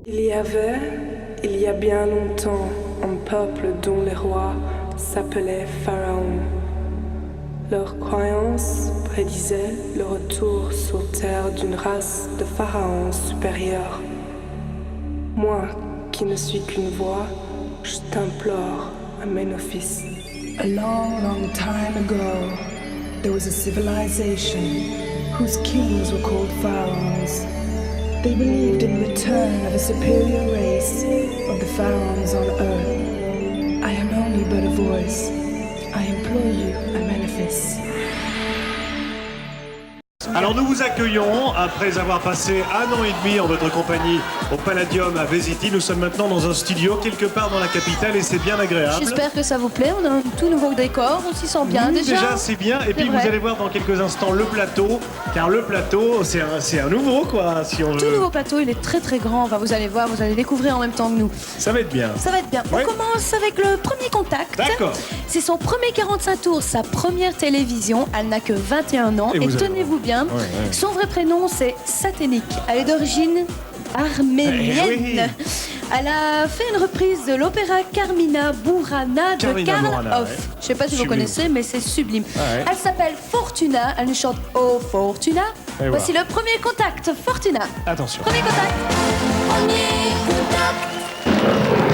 Il y avait, il y a bien longtemps, un peuple dont les rois s'appelaient Pharaon. Leur croyance prédisait le retour sur terre d'une race de pharaons supérieurs. Moi, qui ne suis qu'une voix, je t'implore, Amenophis. A long, long time ago, there was a civilization whose kings were called pharaohs. They believed in the return of a superior race of the pharaohs on earth. I am only but a voice. I implore you, Amenophis. Alors nous vous accueillons, après avoir passé 1 an et demi en votre compagnie au Palladium à Vesiti. Nous sommes maintenant dans un studio quelque part dans la capitale et c'est bien agréable. J'espère que ça vous plaît, on a un tout nouveau décor, on s'y sent bien Déjà c'est bien, et puis vrai. vous allez voir dans quelques instants le plateau, car le plateau c'est un nouveau quoi, si on Tout veut. nouveau plateau, il est très très grand, enfin, vous allez voir, vous allez découvrir en même temps que nous. Ça va être bien. Ça va être bien. Ouais. On commence avec le premier contact. D'accord. C'est son premier 45 tours, sa première télévision. Elle n'a que 21 ans. Et Et, vous allez tenez-vous bien, Ouais, ouais. son vrai prénom c'est Saténik. Elle est d'origine arménienne. oui. Elle a fait une reprise de l'opéra Carmina Burana de Carmina Karl Burana, Hoff. ouais. Je sais pas si vous Sublime. connaissez, mais c'est sublime. Ouais. Elle s'appelle Fortuna. Elle nous chante Oh Fortuna. Et Voici le premier contact. Fortuna. Attention. Premier contact. Premier contact.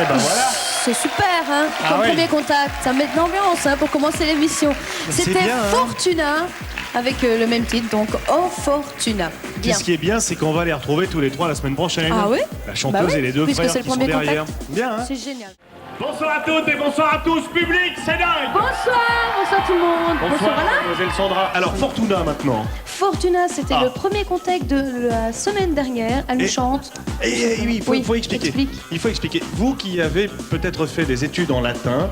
ben voilà. C'est super, hein, Ah comme oui. premier contact. Ça met de l'ambiance hein, pour commencer l'émission. C'est C'était bien, hein. Fortuna, avec le même titre, donc Oh Fortuna. Et Bien. ce qui est bien, c'est qu'on va les retrouver tous les trois la semaine prochaine. Ah oui? La chanteuse Bah oui, et les deux puisque frères c'est le qui sont premier derrière. contact. Bien, hein. C'est génial. Bonsoir à toutes et bonsoir à tous, public, c'est dingue. Bonsoir tout le monde. Bonsoir Alain. mademoiselle Sandra. Alors, Fortuna maintenant. Fortuna, c'était Ah. le premier contact de la semaine dernière. Elle nous Et- chante. Et oui, Oui, il faut expliquer. explique. Il faut expliquer. Vous qui avez peut-être fait des études en latin,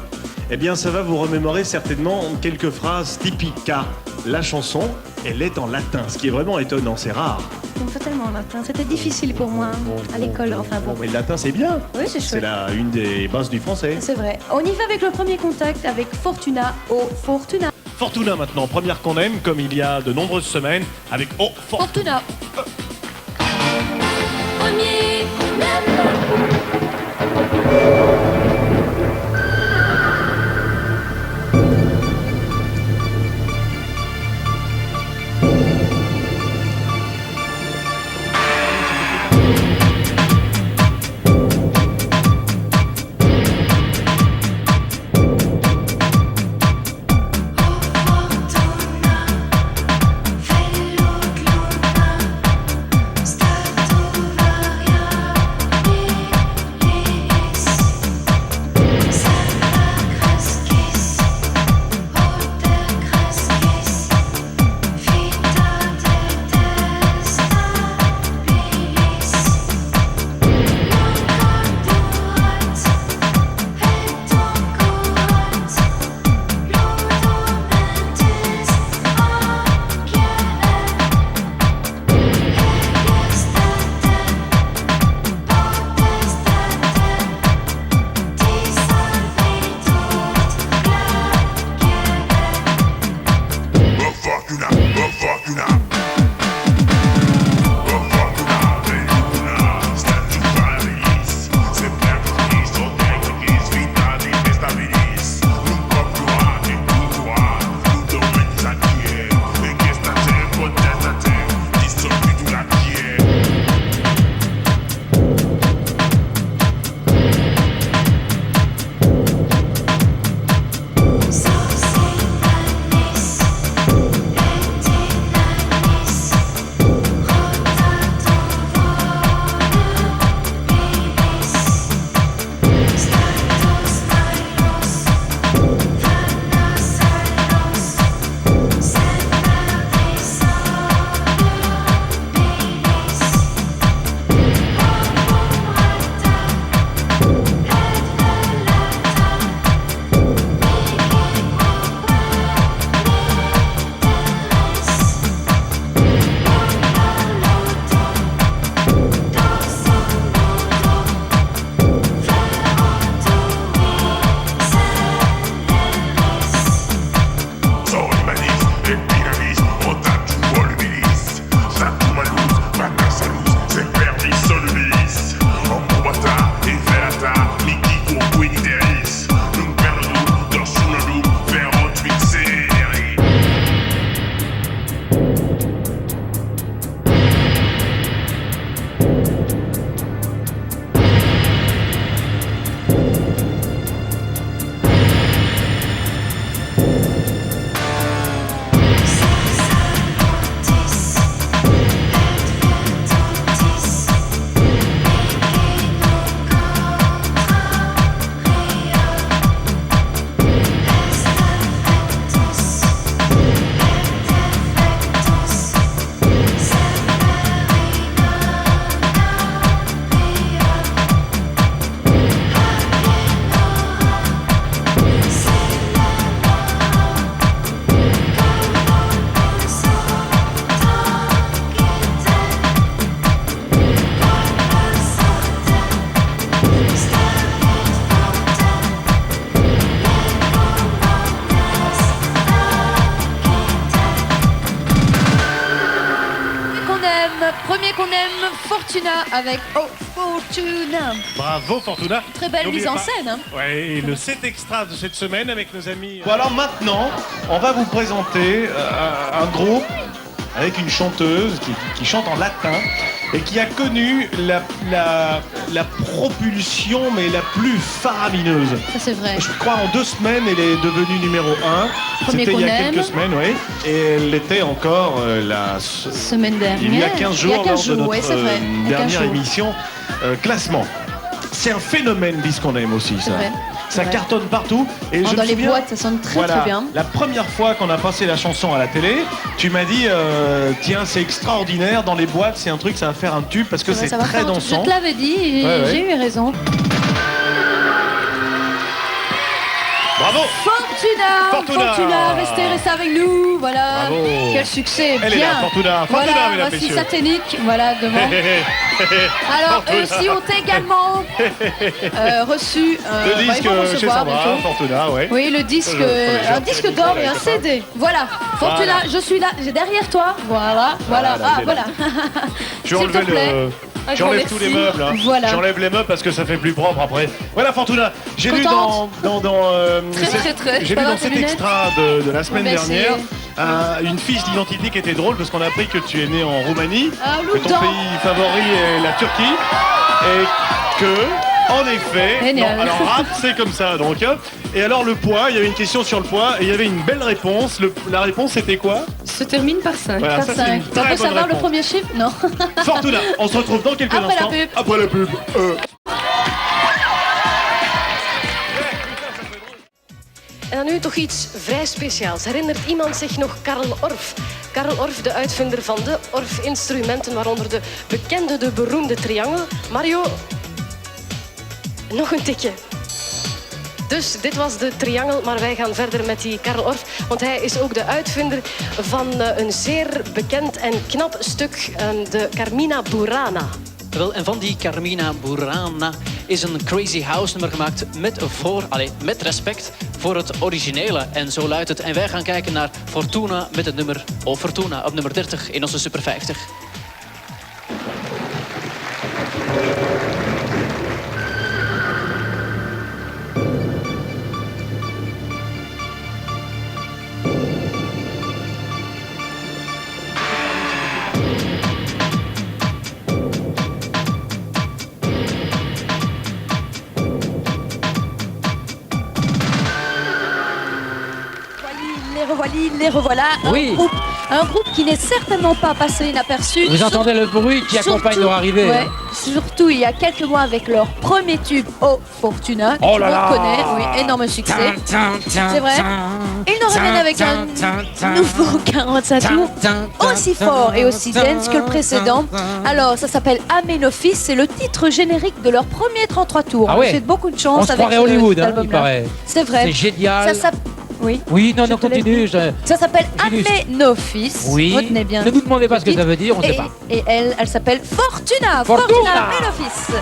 eh bien, ça va vous remémorer certainement quelques phrases typiques, car la chanson, elle est en latin, ce qui est vraiment étonnant, c'est rare. J'aime pas tellement le latin. C'était difficile pour moi à l'école. Enfin bon. Mais le latin, c'est bien. Oui, c'est C'est chouette. une des bases du français. C'est vrai. On y va avec le premier contact avec Fortuna. Oh Fortuna. Fortuna maintenant, première qu'on aime, comme il y a de nombreuses semaines, avec Oh Fortuna. Fortuna. Premier qu'on aime, Fortuna avec Oh Fortuna. Bravo Fortuna. Très belle N'oubliez mise en pas- scène. Hein. Ouais, et le 7 extra de cette semaine avec nos amis. Bon, alors maintenant, on va vous présenter un groupe avec une chanteuse qui chante en latin. et qui a connu la propulsion, mais la plus faramineuse. Ça, c'est vrai. Je crois en 2 semaines, elle est devenue numéro 1. Premier C'était il y a qu'on aime. quelques semaines, oui. Et elle l'était encore Semaine dernière. il y a 15 jours, Il y a 15 lors de jours, notre ouais, c'est vrai. Il y a 15 dernière jours. émission classement. C'est un phénomène, dit ce qu'on aime aussi, ça. C'est vrai. Ça Ouais. cartonne partout. Et je Dans me les souviens, boîtes, ça sonne très voilà, très bien. la première fois qu'on a passé la chanson à la télé, tu m'as dit tiens, c'est extraordinaire, dans les boîtes, c'est un truc, ça va faire un tube parce que c'est Ça va très faire un truc. dansant. Je te l'avais dit et Ouais, ouais. j'ai eu raison. Bravo! Fortuna, restez avec nous, voilà. Bravo. Quel succès, Elle est bien. là, Fortuna, Voilà, mesdames, voici messieurs. sa technique, voilà, devant. Alors, eux aussi ont également reçu... Le ils disque vont chez recevoir Sandra, bientôt. Fortuna, ouais. Oui, le disque, un disque d'or et un CD. Voilà, Fortuna, Voilà. je suis là, j'ai derrière toi. Voilà. Voilà, Ah, il est voilà. Je vais S'il te enlever plaît. Un grand J'enlève tous les merci. meubles. Hein. Voilà. J'enlève les meubles parce que ça fait plus propre après. Voilà, Fortuna. J'ai lu Contente Très. J'ai Ça lu va, dans tes cet lunettes extra de la semaine Merci. dernière une fiche d'identité qui était drôle parce qu'on a appris que tu es né en Roumanie, Ah, que ton Loudan. pays favori est la Turquie et que, en effet, Génial. non, alors rap, c'est comme ça donc. Et alors le poids, il y avait une question sur le poids et il y avait une belle réponse. La réponse c'était quoi? Se termine par 5. Voilà, Par ça c'est 5. une On très peut bonne savoir le réponse. premier chiffre? Non. Fortuna, on se retrouve dans quelques Après la instants. pub. Après la pub. En dan nu toch iets vrij speciaals. Herinnert iemand zich nog Karl Orff? Karl Orff, de uitvinder van de Orff-instrumenten, waaronder de bekende, de beroemde triangel. Mario, nog een tikje. Dus dit was de triangel, maar wij gaan verder met die Karl Orff. Want hij is ook de uitvinder van een zeer bekend en knap stuk, de Carmina Burana. Wel, en van die Carmina Burana is een Crazy House nummer gemaakt met respect voor het originele. En zo luidt het. En wij gaan kijken naar Fortuna met het nummer O Fortuna op nummer 30 in onze Super 50. Les revoilà. Oui. Un groupe qui n'est certainement pas passé inaperçu. Vous entendez le bruit qui accompagne Surtout- leur arrivée. Ouais, surtout il y a quelques mois avec leur premier tube O Fortuna. Oh que là là. on connaît, oui, énorme succès. C'est vrai. Ils nous reviennent avec un nouveau 45 tours aussi fort et aussi dense que le précédent. Alors ça s'appelle Amenophis, c'est le titre générique de leur premier 33 tours. Ah ouais. J'ai beaucoup de On chance se avec croirait Hollywood, cet hein, il album-là. paraît. C'est vrai. C'est génial. Ça s'appelle... Oui. Oui, non, non, te l'ai continue. dit. Ça s'appelle Juste. Amenophis. Oui. Retenez bien. Ne nous demandez pas ce que le ça veut dire, on ne sait titre. pas. Et elle s'appelle Fortuna. Fortuna. Amenophis.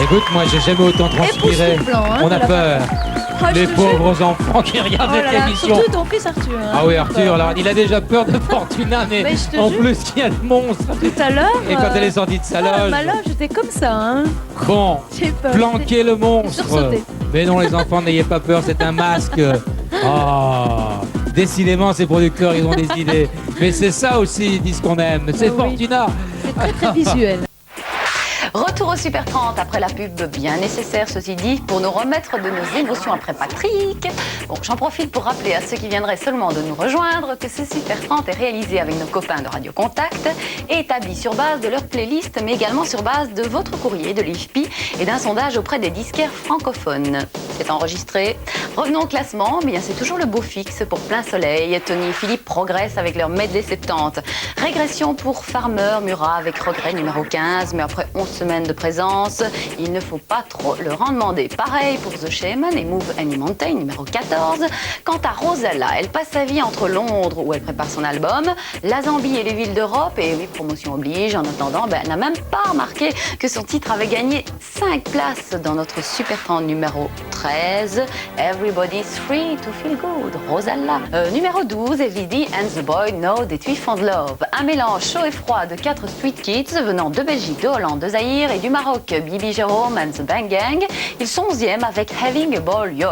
Écoute, moi j'ai jamais autant transpiré. Époustouflant, hein, On a la peur. Oh, je Les te pauvres enfants qui regardent Oh là cette là, émission. surtout ton fils Arthur. Hein, Ah oui, Arthur, alors, il a déjà peur de Fortuna, mais je te en jure. plus il y a le monstre. Tout à l'heure. Et quand elle est sortie de sa loge. Ma loge, j'étais comme ça. Hein. Bon, J'ai peur. planquer le monstre. Sursauté. Mais non, les enfants, n'ayez pas peur, c'est un masque. Oh, décidément, ces producteurs, ils ont des idées. Mais c'est ça aussi, ils disent qu'on aime. C'est oui. Fortuna. C'est très très visuel. Retour au Super 30 après la pub bien nécessaire, ceci dit, pour nous remettre de nos émotions après Patrick. Bon, j'en profite pour rappeler à ceux qui viendraient seulement de nous rejoindre que ce Super 30 est réalisé avec nos copains de Radio Contact et établi sur base de leur playlist, mais également sur base de votre courrier de l'IFPI et d'un sondage auprès des disquaires francophones. C'est enregistré. Revenons au classement, bien c'est toujours le beau fixe pour Plein Soleil. Tony et Philippe progressent avec leur medley 70. Régression pour Farmer Murat avec regret numéro 15, mais après 11 semaines de présence, il ne faut pas trop leur en demander. Pareil pour The Shaman et Move Any Mountain numéro 14. Quant à Rosella, elle passe sa vie entre Londres où elle prépare son album, la Zambie et les villes d'Europe, et oui, promotion oblige. En attendant, elle n'a même pas remarqué que son titre avait gagné 5 places dans notre Super 30 numéro 13. Everybody's free to feel good, Rosella. Numéro 12, LED and the Boy Know That We Found Love. Un mélange chaud et froid de 4 street kids venant de Belgique, de Hollande, de Zaïre et du Maroc. Bibi Jérôme and the Bang Gang. Ils sont 11e avec Having a Ball Yo.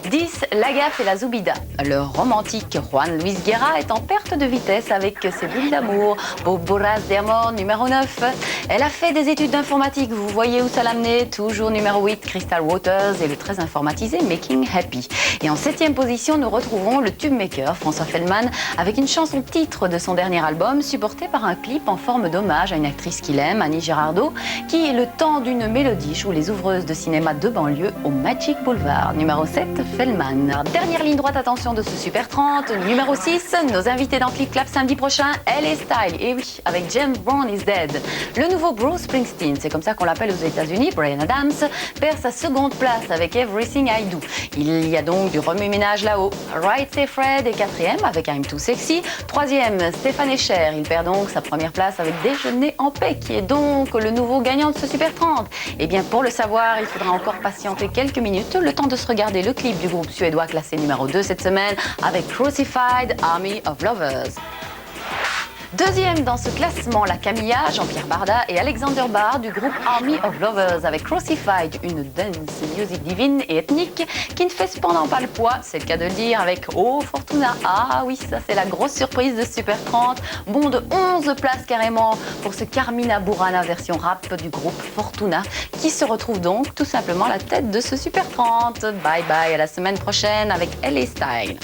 10, Lagaffe et la Zoubida. Le romantique Juan Luis Guerra est en perte de vitesse avec ses bulles d'amour. Boboras de Amor numéro 9. Elle a fait des études d'informatique, vous voyez où ça l'a amené. Toujours numéro 8, Crystal Waters et le très informatisé Making Happy. Et en 7e position, nous retrouvons le tube maker François Feldman avec une chanson titre de son dernier album supportée par un clip en forme d'hommage à une actrice qu'il aime, Annie Girardot, qui, le temps d'une mélodie, joue les ouvreuses de cinéma de banlieue au Magic Boulevard. Numéro 7, Feldman. Dernière ligne droite, attention de ce Super 30. Numéro 6, nos invités dans Clip Clap samedi prochain, LA Style. Et oui, avec James Brown is Dead. Le nouveau Bruce Springsteen, c'est comme ça qu'on l'appelle aux États-Unis, Bryan Adams, perd sa seconde place avec Everything I Do. Il y a donc du remue-ménage là-haut. Right Say Fred est 4e avec I'm Too Sexy. 3e, Stéphane Escher. Il perd donc sa première place avec Déjeuner en paix, qui est donc le nouveau gagnant de ce Super 30. Eh bien, pour le savoir, il faudra encore patienter quelques minutes, le temps de se regarder le clip du groupe suédois classé numéro 2 cette semaine avec Crucified Army of Lovers. Deuxième dans ce classement, la Camilla, Jean-Pierre Barda et Alexander Barr du groupe Army of Lovers avec Crucified, une dance music divine et ethnique qui ne fait cependant pas le poids, c'est le cas de le dire, avec Oh Fortuna. Ah oui, ça c'est la grosse surprise de Super 30, bond de 11 places carrément pour ce Carmina Burana version rap du groupe Fortuna qui se retrouve donc tout simplement à la tête de ce Super 30. Bye bye, à la semaine prochaine avec LA Style.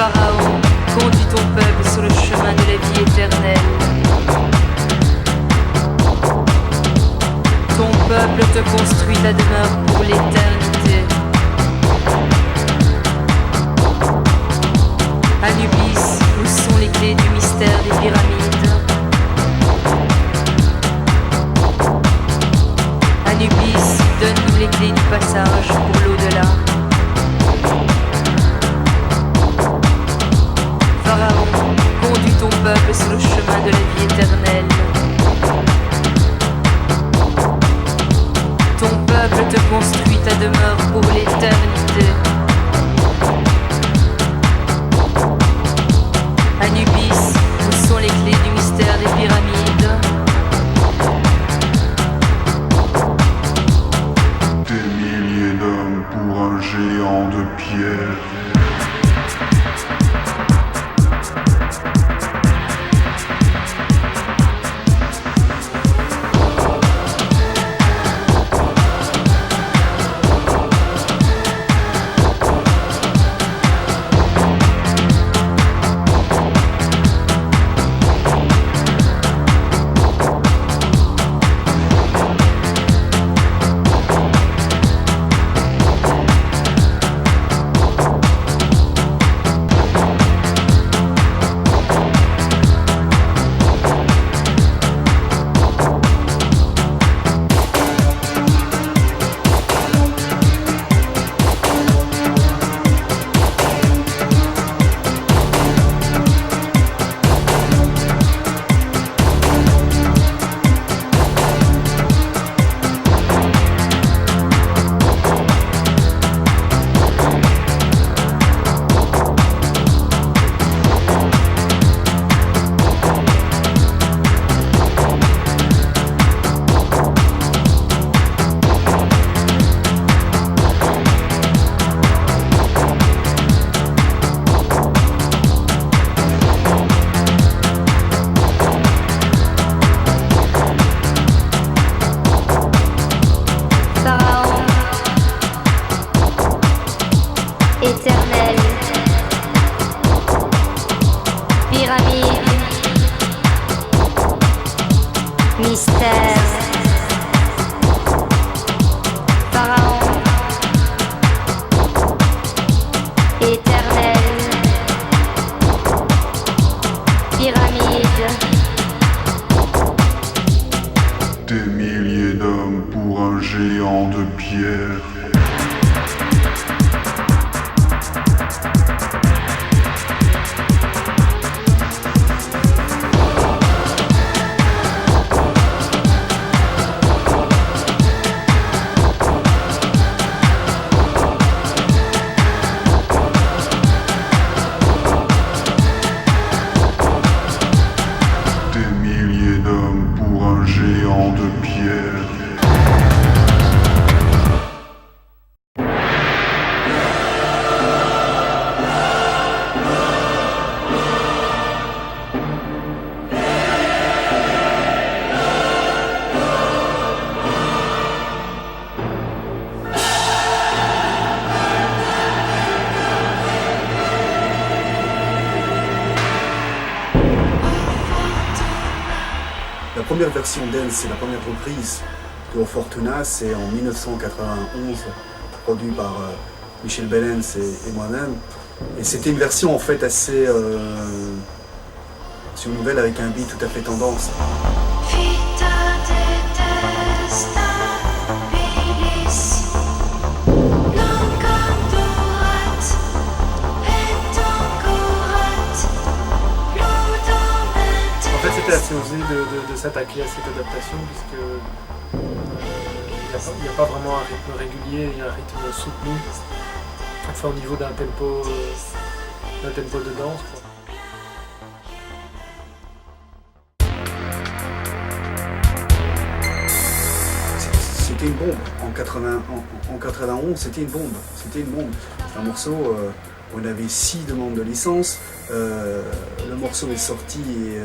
Pharaon, conduis ton peuple sur le chemin de la vie éternelle. Ton peuple te construit ta demeure pour l'éternité. Anubis, où sont les clés du mystère des pyramides? Anubis, donne-nous les clés du passage pour l'au-delà. Pharaon, conduis ton peuple sur le chemin de la vie éternelle. Ton peuple te construit ta demeure pour l'éternité. Anubis, où sont les clés du mystère des pyramides? Des milliers d'hommes pour un géant de pierre. La première version d'Dance, c'est la première reprise de O Fortuna, c'est en 1991, produit par Michel Bellens et moi-même. Et c'était une version en fait assez nouvelle avec un beat tout à fait tendance. C'était assez osé de s'attaquer à cette adaptation puisque il n'y a pas vraiment un rythme régulier, il y a un rythme soutenu, enfin au niveau d'un tempo de danse, quoi. C'était une bombe. En 91, c'était une bombe. C'était une bombe. Un morceau, on avait 6 demandes de licence. Le morceau est sorti et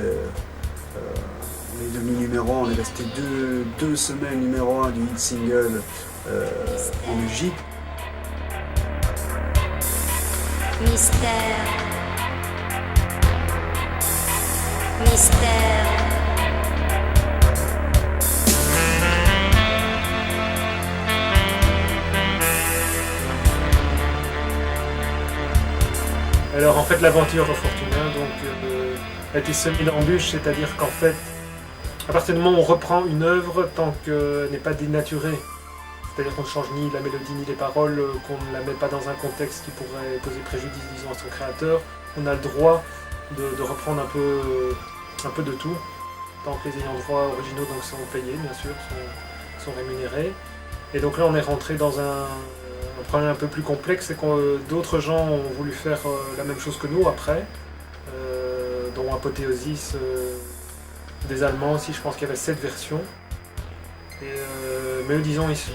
on est devenu numéro 1. On est resté deux semaines numéro 1 du hit single en Belgique. Mystère. Mystère. Alors en fait l'aventure de Fortuna a été semée d'embûches, c'est-à-dire qu'en fait, à partir du moment où on reprend une œuvre, tant qu'elle n'est pas dénaturée, c'est-à-dire qu'on ne change ni la mélodie ni les paroles, qu'on ne la met pas dans un contexte qui pourrait poser préjudice, disons, à son créateur, on a le droit de reprendre un peu de tout, tant que les ayants droit originaux donc, sont payés, bien sûr, sont rémunérés. Et donc là on est rentré dans un problème un peu plus complexe, c'est que d'autres gens ont voulu faire la même chose que nous après, dont Apothéosis, des Allemands aussi, je pense qu'il y avait 7 versions. Mais eux, disons, ici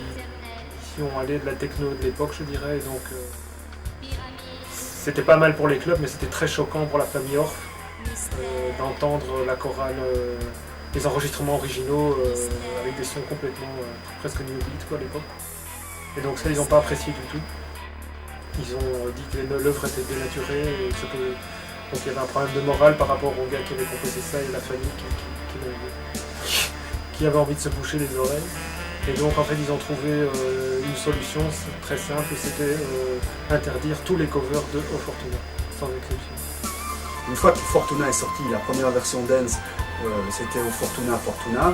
on allait de la techno de l'époque, je dirais, et donc c'était pas mal pour les clubs, mais c'était très choquant pour la famille Orff d'entendre la chorale, les enregistrements originaux avec des sons complètement presque new beat quoi, à l'époque. Et donc ça, ils n'ont pas apprécié du tout. Ils ont dit que l'œuvre était dénaturée, et que donc il y avait un problème de morale par rapport au gars qui avait composé ça et la famille qui avait envie de se boucher les oreilles. Et donc en fait ils ont trouvé une solution très simple, c'était interdire tous les covers de O Fortuna, sans exception. Une fois que Fortuna est sorti, la première version dance, c'était O Fortuna Fortuna.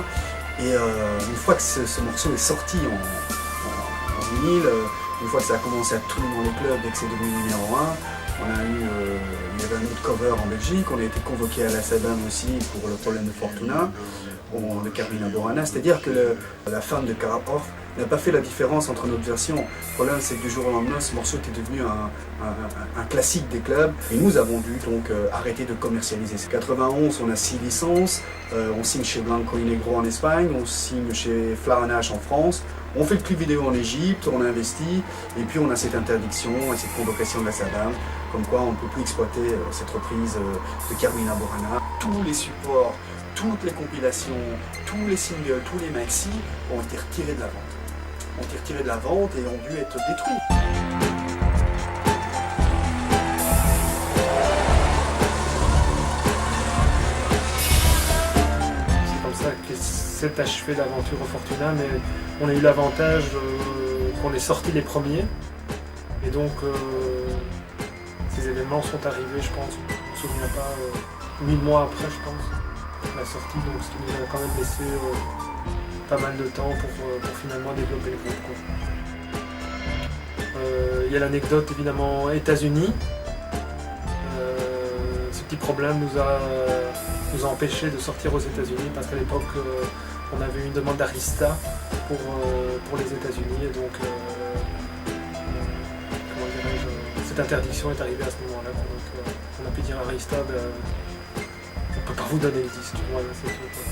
Et une fois que ce morceau est sorti en vinyle, une fois que ça a commencé à tourner dans les clubs et que c'est devenu numéro 1, il y avait un autre cover en Belgique, on a été convoqué à la SABAM aussi pour le problème de Fortuna, de Carmina Burana, c'est-à-dire que la femme de Karl Orff n'a pas fait la différence entre notre version. Le problème c'est que du jour au lendemain, ce morceau était devenu un classique des clubs et nous avons dû donc arrêter de commercialiser. En 91, on a 6 licences, on signe chez Blanco y Negro en Espagne, on signe chez Flaranach en France, on fait le clip vidéo en Égypte, on investit, et puis on a cette interdiction et cette convocation de la SABAM, comme quoi on ne peut plus exploiter cette reprise de Carmina Burana. Tous les supports, toutes les compilations, tous les singles, tous les maxis ont été retirés de la vente. Ont été retirés de la vente et ont dû être détruits. C'est comme ça que s'est achevée l'aventure au Fortuna, mais on a eu l'avantage qu'on ait sorti les premiers. Et donc ces événements sont arrivés, je pense, je ne me souviens pas, 8 mois après, je pense, la sortie, donc ce qui nous a quand même laissé pas mal de temps pour finalement développer le groupe, quoi. Il y a l'anecdote évidemment États-Unis. Ce petit problème nous a empêché de sortir aux États-Unis parce qu'à l'époque on avait eu une demande d'Arista pour les États-Unis et donc comment dirais-je, cette interdiction est arrivée à ce moment-là. Donc on a pu dire à Arista on ne peut pas vous donner le disque. Voilà, c'est tout, quoi.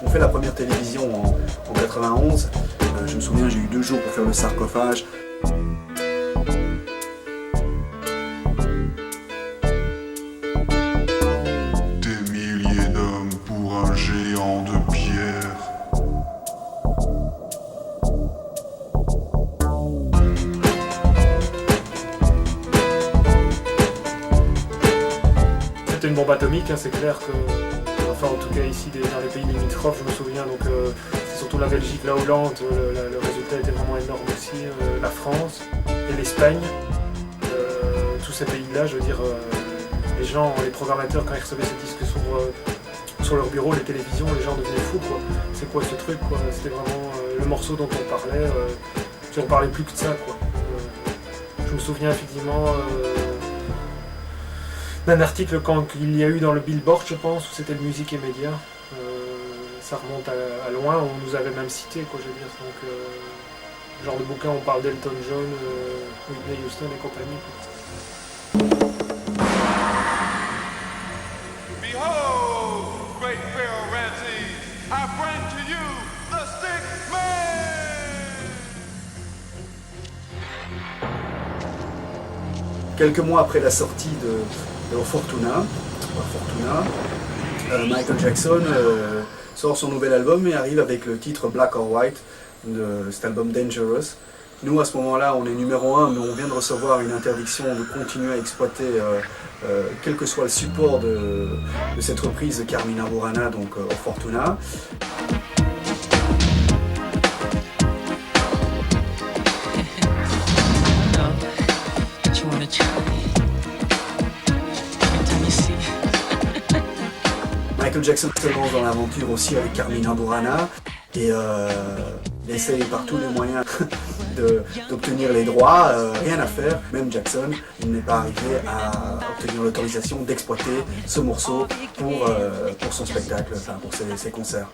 On fait la première télévision en 91. Je me souviens, j'ai eu 2 jours pour faire le sarcophage. Des milliers d'hommes pour un géant de pierre. C'était une bombe atomique, hein, c'est clair que... Enfin, en tout cas ici dans les pays limitrophes, je me souviens, donc c'est surtout la Belgique, la Hollande, le résultat était vraiment énorme aussi, la France et l'Espagne, tous ces pays-là, je veux dire, les gens, les programmateurs, quand ils recevaient ces disques sur leur bureau, les télévisions, les gens devenaient fous, quoi. C'est quoi ce truc, quoi? C'était vraiment le morceau dont on parlait, on parlait plus que de ça, quoi. Je me souviens effectivement d'un article qu'il y a eu dans le Billboard, je pense, où c'était le Musique et Médias. Ça remonte à loin, on nous avait même cité, quoi, je veux dire. Donc, genre de bouquin, on parle d'Elton John, Whitney Houston et compagnie, quoi. Behold, great Pharaoh Ramses, I bring to you the Stick Man! quelques mois après la sortie de Fortuna, Michael Jackson sort son nouvel album et arrive avec le titre Black or White de cet album Dangerous. Nous, à ce moment-là, on est numéro 1, mais on vient de recevoir une interdiction de continuer à exploiter quel que soit le support de cette reprise de Carmina Burana, donc Fortuna. Michael Jackson se lance dans l'aventure aussi avec Carmina Burana et il essaye par tous les moyens d'obtenir les droits, rien à faire. Même Jackson n'est pas arrivé à obtenir l'autorisation d'exploiter ce morceau pour son spectacle, enfin pour ses concerts.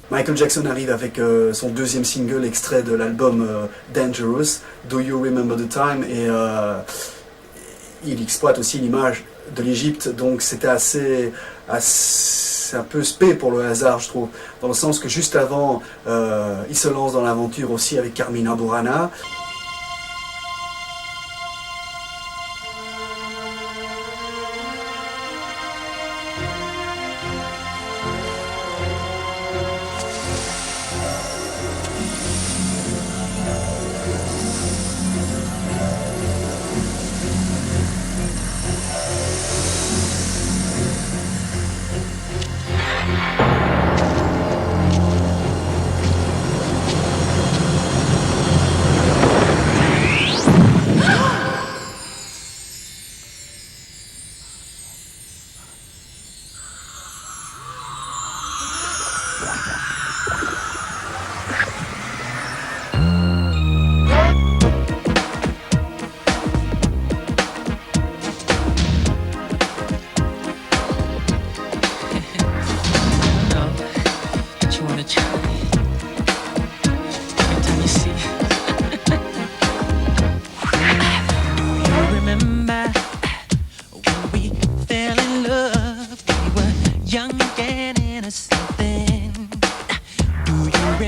Michael Jackson arrive avec son deuxième single extrait de l'album Dangerous, Do You Remember the Time, et il exploite aussi l'image de l'Égypte, donc c'était assez un peu spé pour le hasard, je trouve, dans le sens que juste avant, il se lance dans l'aventure aussi avec Carmina Burana.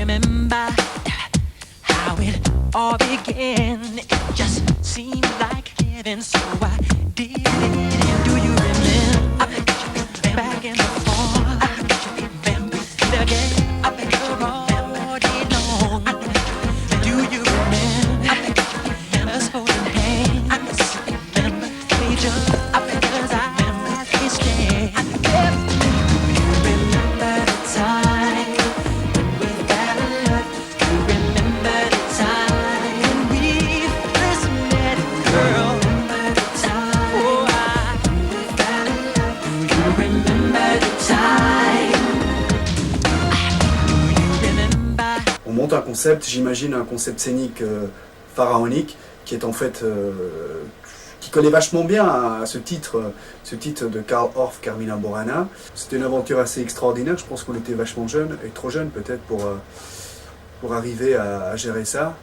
remember how it all began? It just seemed like heaven, so I did it. And do you remember back and forth? The game up and all day long. Do you remember us holding hands? Remember we just up because I can't stand. Do you remember the time when we fell in love? Do you remember the time when we first met, girl? Remember the time, oh, we fell in love. Do you remember the time? On monte un concept, j'imagine un concept scénique pharaonique qui est en fait qui collait vachement bien à ce titre de Carl Orff, Carmina Burana. C'était une aventure assez extraordinaire. Je pense qu'on était vachement jeunes et trop jeunes peut-être pour arriver à gérer ça.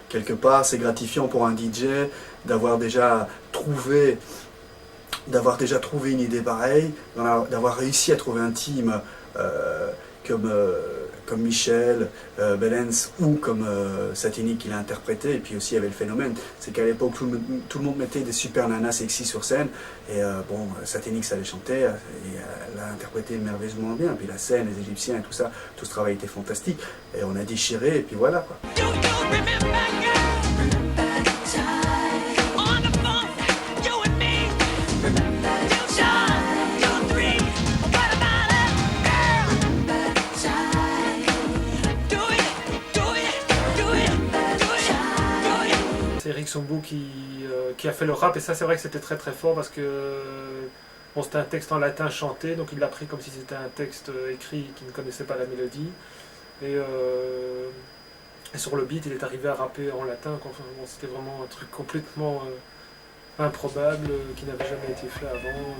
Quelque part, c'est gratifiant pour un DJ d'avoir déjà trouvé une idée pareille, d'avoir réussi à trouver un team comme Michel, Belens ou comme Satinik qui l'a interprété. Et puis aussi il y avait le phénomène, c'est qu'à l'époque tout le monde mettait des super nanas sexy sur scène et bon, Satinik savait chanter et elle l'a interprété merveilleusement bien. Et puis la scène, les Égyptiens et tout ça, tout ce travail était fantastique et on a déchiré et puis voilà quoi. C'est Eric Sombou qui a fait le rap et ça c'est vrai que c'était très très fort parce que bon, c'était un texte en latin chanté, donc il l'a pris comme si c'était un texte écrit qui ne connaissait pas la mélodie et sur le beat il est arrivé à rapper en latin. Enfin, bon, c'était vraiment un truc complètement improbable qui n'avait jamais été fait avant.